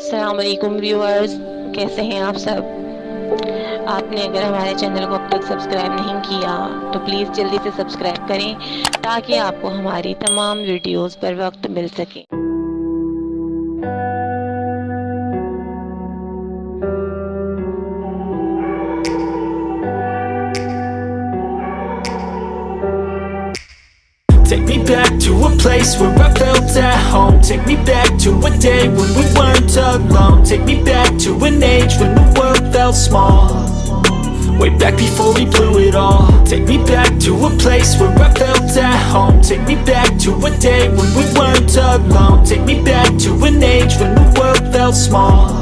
अस्सलाम वालेकुम व्यूअर्स, कैसे हैं आप सब। आपने अगर हमारे चैनल को अब तक सब्सक्राइब नहीं किया तो प्लीज़ जल्दी से सब्सक्राइब करें ताकि आपको हमारी तमाम वीडियोस पर वक्त मिल सके। Take me back to a place where I felt at home. Take me back to a day when we weren't alone. Take me back to an age when the world felt small. Way back before we blew it all. Take me back to a place where I felt at home. Take me back to a day when we weren't alone. Take me back to an age when the world felt small.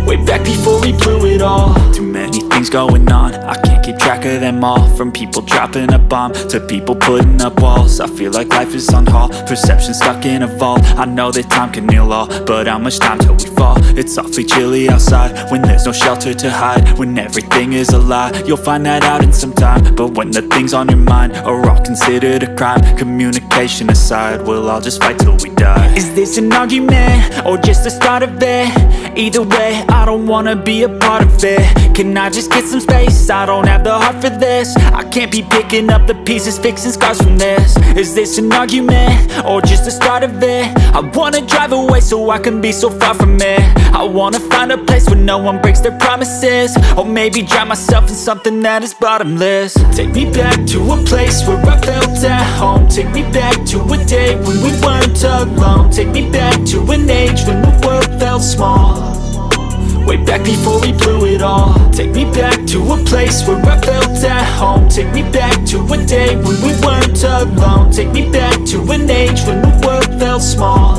Way back before we blew it all. Too many things going on, I can't keep track of them all. From people dropping a bomb to people putting up walls. I feel like life is on hold, perception stuck in a vault. I know that time can heal all, but how much time till we fall? It's awfully chilly outside when there's no shelter to hide. When everything is a lie, you'll find that out in some time. But when the things on your mind are all considered a crime, communication aside, we'll all just fight till we die. Is this an argument or just the start of it? Either way, I don't wanna be a part of it. Can I just get some space? I don't have the heart for this. I can't be picking up the pieces, fixing scars from this. Is this an argument or just the start of it? I wanna drive away so I can be so far from it. I wanna find a place where no one breaks their promises. Or maybe drown myself in something that is bottomless. Take me back to a place where I felt at home. Take me back to a day when we weren't alone. Take me back to an age when the world felt small. Way back before we blew it all. Take me back to a place where I felt at home. Take me back to a day when we weren't alone. Take me back to an age when the world felt small.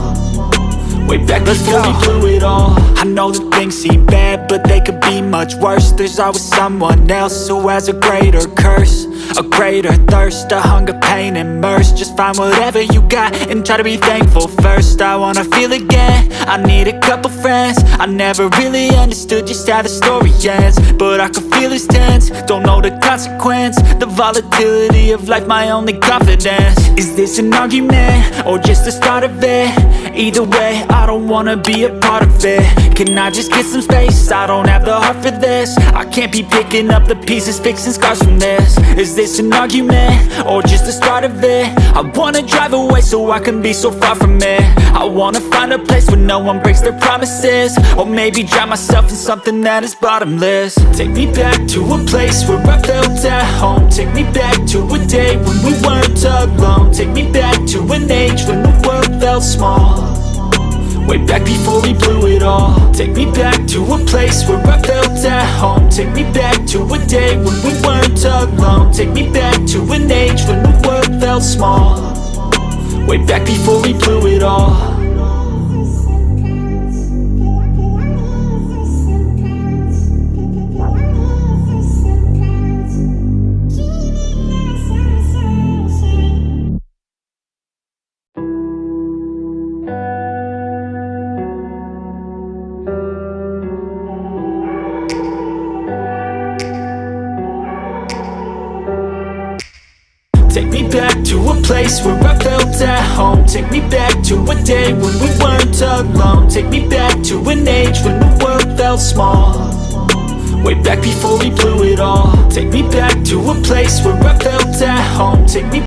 Way back before we blew it all. I know that things seem bad, but they could be much worse. There's always someone else who has a greater curse, a greater thirst, a hunger, pain, and mercy. Just find whatever you got and try to be thankful first. I wanna feel again, I need a couple friends. I never really understood just how the story ends, but I can feel it's tense, don't know the consequence. The volatility of life, my only confidence. Is this an argument or just the start of it? Either way, I don't wanna be a part of it. Can I just get some space? I don't have the heart for this. I can't be picking up the pieces, fixing scars from this. Is this an argument or just the start of it? I wanna drive away so I can be so far from it. I wanna find a place where no one breaks their promises. Or maybe drown myself in something that is bottomless. Take me back to a place where I felt at home. Take me back to a day when we weren't alone. Take me back to an age when the world felt small. Way back before we blew it all. Take me back to a place where I felt at home. Take me back to a day when we weren't alone. Take me back to an age when the world felt small. Way back before we blew it all. Take me back to a place where I felt at home. Take me back to a day when we weren't alone. Take me back to an age when the world felt small. Way back before we blew it all. Take me back to a place where I felt at home. Take me